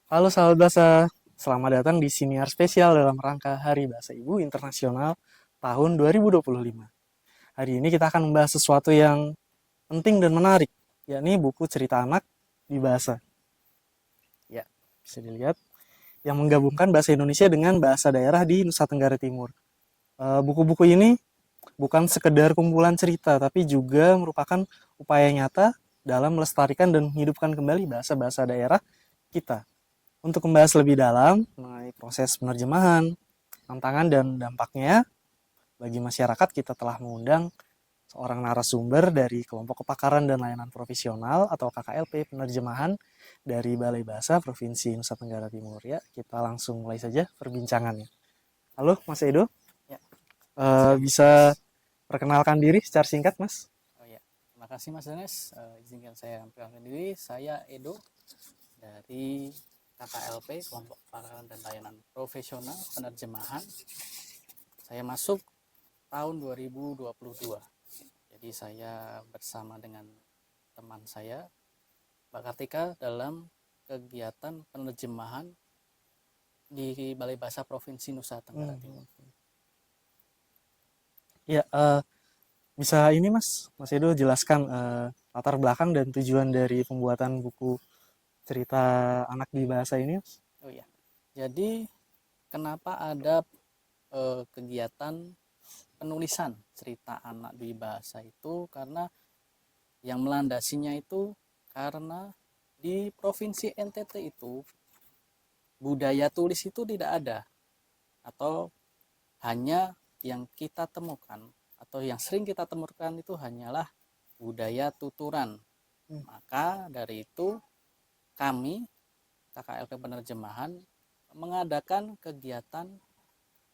Halo sahabat bahasa, selamat datang di siniar spesial dalam rangka Hari Bahasa Ibu Internasional tahun 2025. Hari ini kita akan membahas sesuatu yang penting dan menarik, yakni buku cerita anak di bahasa. Ya, bisa dilihat yang menggabungkan bahasa Indonesia dengan bahasa daerah di Nusa Tenggara Timur. Buku-buku ini bukan sekedar kumpulan cerita, tapi juga merupakan upaya nyata dalam melestarikan dan menghidupkan kembali bahasa-bahasa daerah kita. Untuk membahas lebih dalam mengenai proses penerjemahan, tantangan dan dampaknya bagi masyarakat, kita telah mengundang seorang narasumber dari Kelompok Kepakaran dan Layanan Profesional atau KKLP Penerjemahan dari Balai Bahasa Provinsi Nusa Tenggara Timur. Ya, kita langsung mulai saja perbincangannya. Halo, Mas Edo. Ya, Bisa perkenalkan diri secara singkat, Mas? oh ya, terima kasih Mas Danes. Izinkan saya memperkenalkan diri. Saya Edo dari KKLP Kelompok Kepakaran dan Layanan Profesional Penerjemahan. Saya masuk tahun 2022. Jadi saya bersama dengan teman saya, Mbak Kartika, dalam kegiatan penerjemahan di Balai Bahasa Provinsi Nusa Tenggara Timur. Ya, bisa ini Mas Edo jelaskan latar belakang dan tujuan dari pembuatan buku cerita anak di bahasa ini, Mas? Oh ya, jadi kenapa ada kegiatan penulisan cerita anak di bahasa itu? Karena yang melandasinya itu karena di provinsi NTT itu budaya tulis itu tidak ada, atau hanya yang kita temukan atau yang sering kita temukan itu hanyalah budaya tuturan. Maka dari itu kami KKLP Penerjemahan mengadakan kegiatan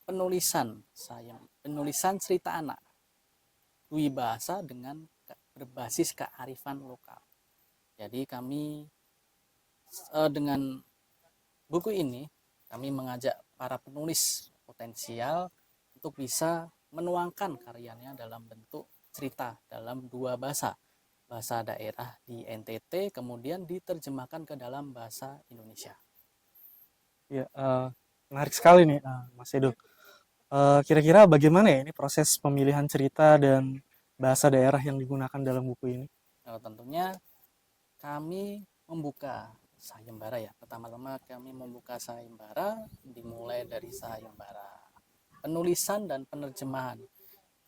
penulisan cerita anak dwi bahasa dengan berbasis kearifan lokal. Jadi kami dengan buku ini kami mengajak para penulis potensial untuk bisa menuangkan karyanya dalam bentuk cerita dalam dua bahasa, bahasa daerah di NTT kemudian diterjemahkan ke dalam bahasa Indonesia. Ya, menarik sekali nih, Mas Edo. Kira-kira bagaimana ya ini proses pemilihan cerita dan bahasa daerah yang digunakan dalam buku ini? Tentunya kami membuka sayembara ya. Pertama-tama kami membuka sayembara dimulai dari sayembara penulisan dan penerjemahan.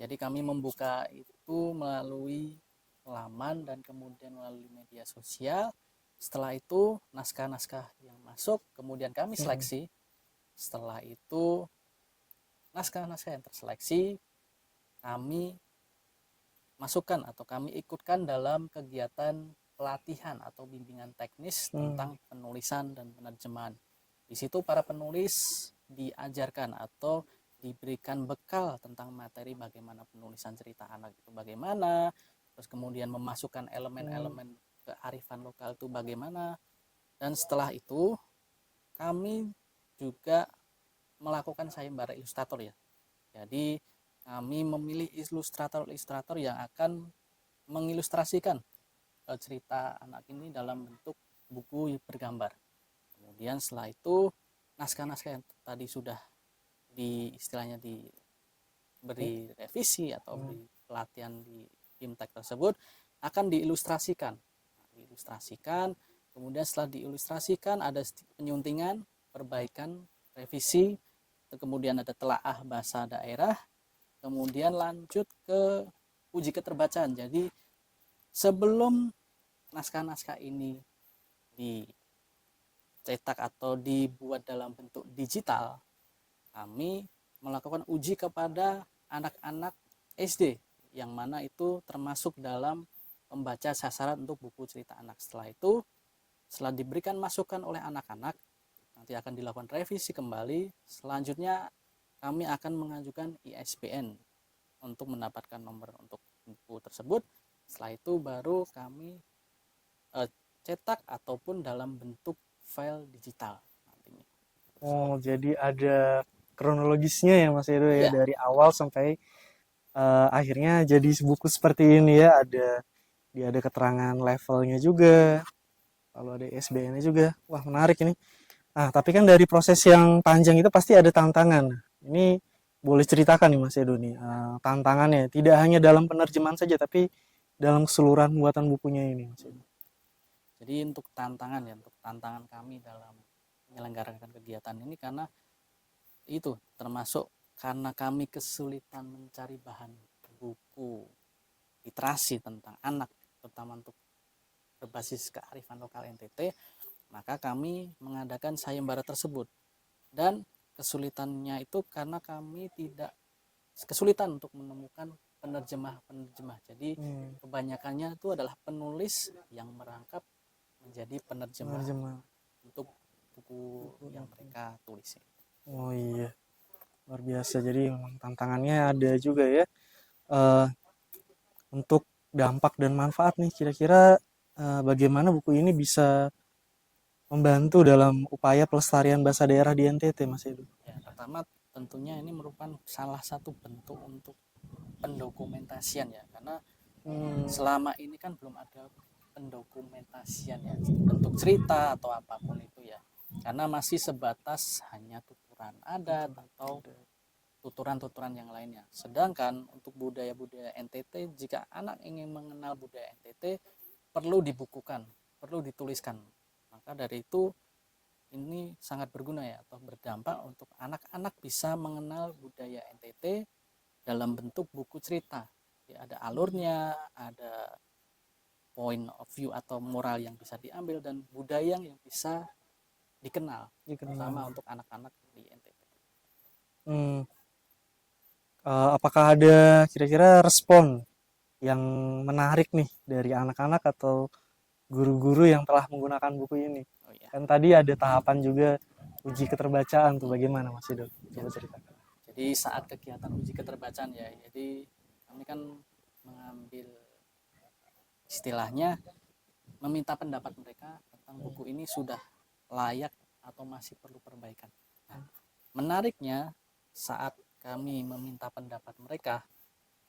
Jadi kami membuka itu melalui laman dan kemudian melalui media sosial. Setelah itu naskah-naskah yang masuk kemudian kami seleksi. Setelah itu naskah-naskah yang terseleksi kami masukkan atau kami ikutkan dalam kegiatan pelatihan atau bimbingan teknis tentang penulisan dan penerjemahan. Di situ para penulis diajarkan atau diberikan bekal tentang materi bagaimana penulisan cerita anak itu bagaimana, terus kemudian memasukkan elemen-elemen kearifan lokal itu bagaimana, dan setelah itu kami juga melakukan sayembara ilustrator ya. Jadi kami memilih ilustrator-ilustrator yang akan mengilustrasikan cerita anak ini dalam bentuk buku bergambar. Kemudian setelah itu naskah-naskah yang tadi sudah istilahnya diberi revisi atau beri pelatihan di BIMTEK tersebut akan diilustrasikan. Kemudian setelah diilustrasikan ada penyuntingan, perbaikan, revisi, kemudian ada telaah bahasa daerah, kemudian lanjut ke uji keterbacaan. Jadi sebelum naskah-naskah ini dicetak atau dibuat dalam bentuk digital, kami melakukan uji kepada anak-anak SD yang mana itu termasuk dalam pembaca sasaran untuk buku cerita anak. Setelah itu, setelah diberikan masukan oleh anak-anak, nanti akan dilakukan revisi kembali. Selanjutnya kami akan mengajukan ISBN untuk mendapatkan nomor untuk buku tersebut. Setelah itu baru kami cetak ataupun dalam bentuk file digital nantinya. Oh, jadi ada kronologisnya ya Mas Edo ya, Ya, dari awal sampai akhirnya jadi buku seperti ini ya. Ada keterangan levelnya juga, lalu ada ISBN-nya juga. Wah, menarik ini. Nah, tapi kan dari proses yang panjang itu pasti ada tantangan. Ini boleh ceritakan nih Mas Edo nih, tantangannya tidak hanya dalam penerjemahan saja, tapi dalam keseluruhan pembuatan bukunya ini, Mas Edo. Jadi untuk tantangan ya, untuk tantangan kami dalam menyelenggarakan kegiatan ini karena itu termasuk karena kami kesulitan mencari bahan buku literasi tentang anak, terutama untuk berbasis kearifan lokal NTT, maka kami mengadakan sayembara tersebut. Dan kesulitannya itu karena kami tidak kesulitan untuk menemukan penerjemah-penerjemah. Jadi kebanyakannya itu adalah penulis yang merangkap menjadi penerjemah Penerjemah. untuk buku yang mereka tulis. Oh iya, luar biasa. Jadi memang tantangannya ada juga ya. Eh, untuk dampak dan manfaat nih, kira-kira bagaimana buku ini bisa membantu dalam upaya pelestarian bahasa daerah di NTT, Mas Edo? Ya, pertama tentunya ini merupakan salah satu bentuk untuk pendokumentasian ya, karena selama ini kan belum ada pendokumentasian ya, bentuk cerita atau apapun itu ya, karena masih sebatas hanya tuturan adat atau tuturan-tuturan yang lainnya. Sedangkan untuk budaya-budaya NTT, jika anak ingin mengenal budaya NTT, perlu dibukukan, perlu dituliskan. Maka dari itu ini sangat berguna ya, atau berdampak untuk anak-anak bisa mengenal budaya NTT dalam bentuk buku cerita. Ya, ada alurnya, ada point of view atau moral yang bisa diambil, dan budaya yang bisa dikenal, terutama untuk anak-anak di NTT. Hmm, apakah ada kira-kira respon yang menarik nih dari anak-anak atau guru-guru yang telah menggunakan buku ini? Oh iya. Kan tadi ada tahapan juga uji keterbacaan tuh, bagaimana Mas Edo? Coba ceritakan. Jadi saat kegiatan uji keterbacaan ya, jadi kami kan mengambil istilahnya meminta pendapat mereka tentang buku ini sudah layak atau masih perlu perbaikan. Nah, menariknya saat kami meminta pendapat mereka,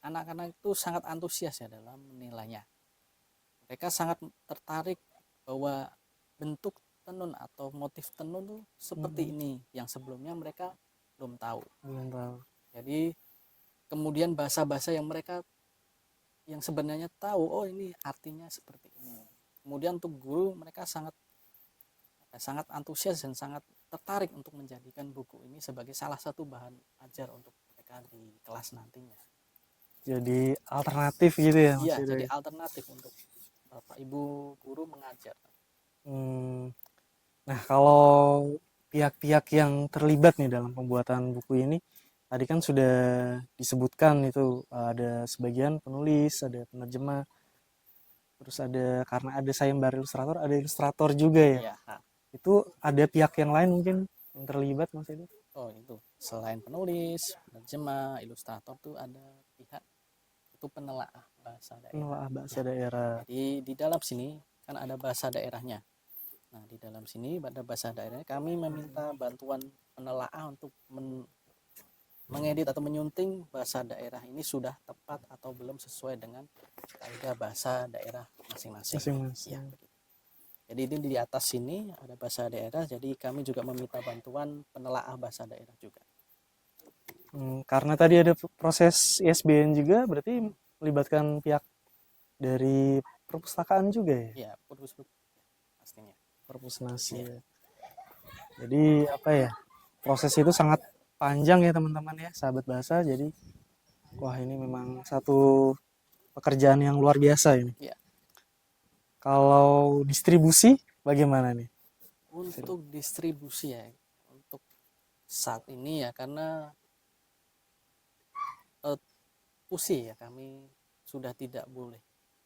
anak-anak itu sangat antusias ya dalam menilainya. Mereka sangat tertarik bahwa bentuk tenun atau motif tenun tuh seperti ini, yang sebelumnya mereka belum tahu. Belum tahu. Jadi kemudian bahasa-bahasa yang mereka yang sebenarnya tahu, oh ini artinya seperti ini. Kemudian untuk guru, mereka sangat antusias dan sangat tertarik untuk menjadikan buku ini sebagai salah satu bahan ajar untuk mereka di kelas nantinya. Jadi alternatif gitu ya Mas Iya, Edo? jadi alternatif untuk Bapak Ibu guru mengajar. Nah, kalau pihak-pihak yang terlibat nih dalam pembuatan buku ini, tadi kan sudah disebutkan itu ada sebagian penulis, ada penerjemah, terus ada karena ada sayembara ilustrator, ada ilustrator juga ya. Iya. Nah, Itu ada pihak yang lain mungkin yang terlibat Mas itu? oh itu selain penulis, penerjemah, ilustrator tuh ada pihak itu penelaah bahasa daerah. Penelaah bahasa daerah. Jadi di dalam sini kan ada bahasa daerahnya. Nah, di dalam sini pada bahasa daerahnya kami meminta bantuan penelaah untuk mengedit atau menyunting bahasa daerah ini sudah tepat atau belum sesuai dengan kaidah bahasa daerah masing-masing. Ya, begitu. Jadi ini di atas sini ada bahasa daerah, jadi kami juga meminta bantuan penelaah bahasa daerah juga. Karena tadi ada proses ISBN juga, berarti melibatkan pihak dari perpustakaan juga ya? Iya, pastinya. Perpusnasi ya. Jadi apa ya, proses itu sangat panjang ya teman-teman ya, sahabat bahasa. Jadi wah ini memang satu pekerjaan yang luar biasa ini. Iya. Kalau distribusi bagaimana nih? Untuk distribusi ya, untuk saat ini ya, karena pusi ya, kami sudah tidak boleh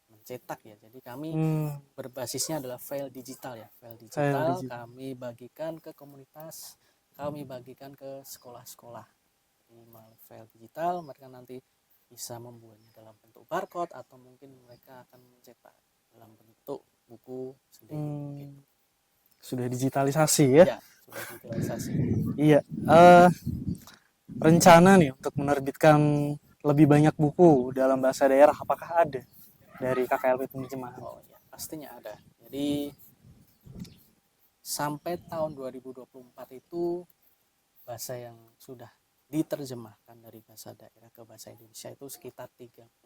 mencetak ya, jadi kami berbasisnya adalah file digital ya, file digital kami bagikan ke komunitas, kami bagikan ke sekolah-sekolah. Jadi melalui file digital mereka nanti bisa membuatnya dalam bentuk barcode atau mungkin mereka akan mencetak dalam bentuk buku sendiri. Gitu. Sudah digitalisasi ya? Ya, sudah digitalisasi. Iya. Rencana nih untuk menerbitkan lebih banyak buku dalam bahasa daerah, apakah ada dari KKLP Penerjemahan? Oh ya, pastinya ada. Jadi sampai tahun 2024 itu bahasa yang sudah diterjemahkan dari bahasa daerah ke bahasa Indonesia itu sekitar 34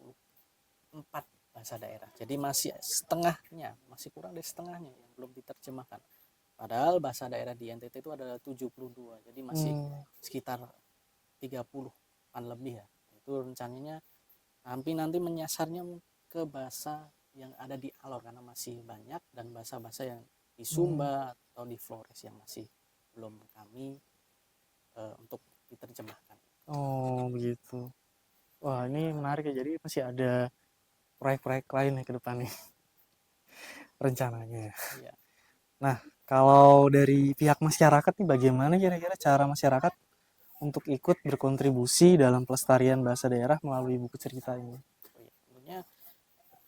bahasa daerah. Jadi masih setengahnya, masih kurang dari setengahnya yang belum diterjemahkan. Padahal bahasa daerah di NTT itu ada 72. Jadi masih sekitar 30-an lebih ya. Itu rencananya nanti menyasarnya ke bahasa yang ada di Alor karena masih banyak, dan bahasa-bahasa yang di Sumba atau di Flores yang masih belum kami untuk diterjemahkan. Oh begitu. Wah ini menarik ya. Jadi masih ada proyek-proyek lain ya ke depannya rencananya. Iya. Nah kalau dari pihak masyarakat nih bagaimana kira-kira cara masyarakat untuk ikut berkontribusi dalam pelestarian bahasa daerah melalui buku cerita ini? Tentunya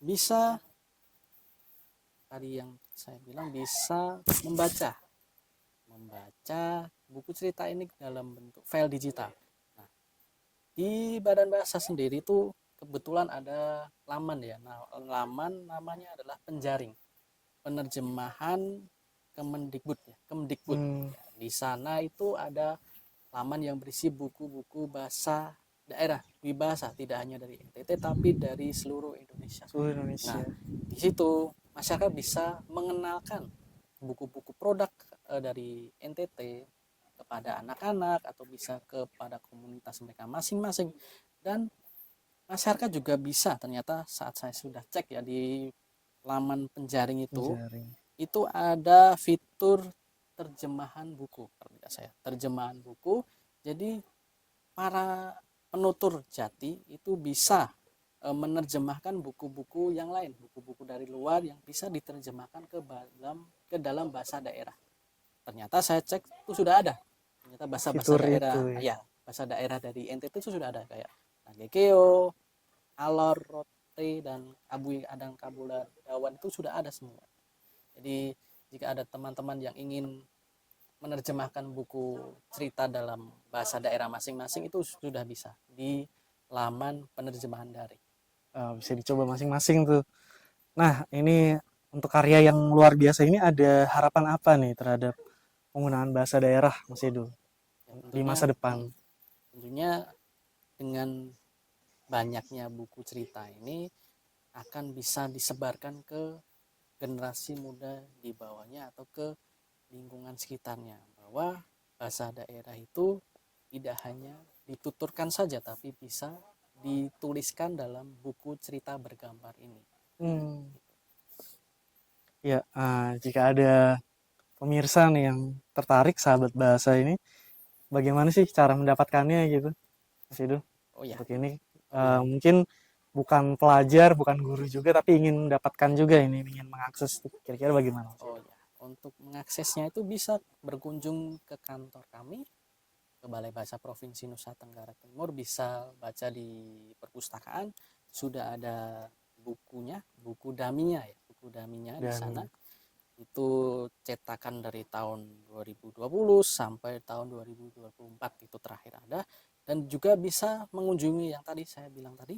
bisa, tadi yang saya bilang, bisa membaca buku cerita ini dalam bentuk file digital. Nah, di Badan Bahasa sendiri itu kebetulan ada laman ya. Nah, laman namanya adalah Penjaring Penerjemahan Kemendikbud ya, Kemdikbud. Ya, di sana itu ada laman yang berisi buku-buku bahasa daerah, wibahasa, tidak hanya dari NTT tapi dari seluruh Indonesia. Seluruh Indonesia. Nah, di situ masyarakat bisa mengenalkan buku-buku produk dari NTT kepada anak-anak atau bisa kepada komunitas mereka masing-masing. Dan masyarakat juga bisa, ternyata saat saya sudah cek ya di laman Penjaring itu ada fitur terjemahan buku. Terjemahan buku. Jadi para penutur jati itu bisa menerjemahkan buku-buku yang lain, buku-buku dari luar yang bisa diterjemahkan ke dalam bahasa daerah. Ternyata saya cek itu sudah ada. Ternyata bahasa daerah, ya bahasa daerah dari NTT itu sudah ada, kayak Nagekeo, Alor, Rote, dan Abui Adang Kabula Dawan itu sudah ada semua. Jadi jika ada teman-teman yang ingin menerjemahkan buku cerita dalam bahasa daerah masing-masing itu sudah bisa di laman penerjemahan daring. Bisa dicoba masing-masing tuh. Nah ini untuk karya yang luar biasa ini ada harapan apa nih terhadap penggunaan bahasa daerah Mas Edo di masa depan? Tentunya dengan banyaknya buku cerita ini akan bisa disebarkan ke generasi muda di bawahnya atau ke lingkungan sekitarnya, bahwa bahasa daerah itu tidak hanya dituturkan saja tapi bisa dituliskan dalam buku cerita bergambar ini. Ya, jika ada pemirsa nih yang tertarik sahabat bahasa ini, bagaimana sih cara mendapatkannya gitu, Mas Edo? Untuk ini mungkin bukan pelajar, bukan guru juga, tapi ingin mendapatkan juga ini, ingin mengakses. Kira-kira bagaimana? Untuk mengaksesnya itu bisa berkunjung ke kantor kami, ke Balai Bahasa Provinsi Nusa Tenggara Timur, bisa baca di perpustakaan, sudah ada bukunya, buku daminya di sana. Itu cetakan dari tahun 2020 sampai tahun 2024 itu terakhir ada. Dan juga bisa mengunjungi yang tadi saya bilang tadi,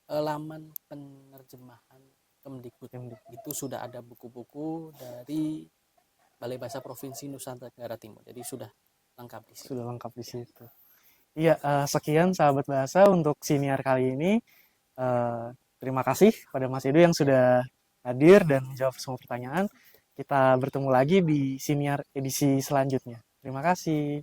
laman penerjemahan Kemdikbud. Itu sudah ada buku-buku dari Balai Bahasa Provinsi Nusa Tenggara Timur. Jadi sudah lengkap di situ. Iya, sekian sahabat bahasa untuk siniar kali ini. Terima kasih pada Mas Edo yang sudah hadir dan menjawab semua pertanyaan. Kita bertemu lagi di siniar edisi selanjutnya. Terima kasih.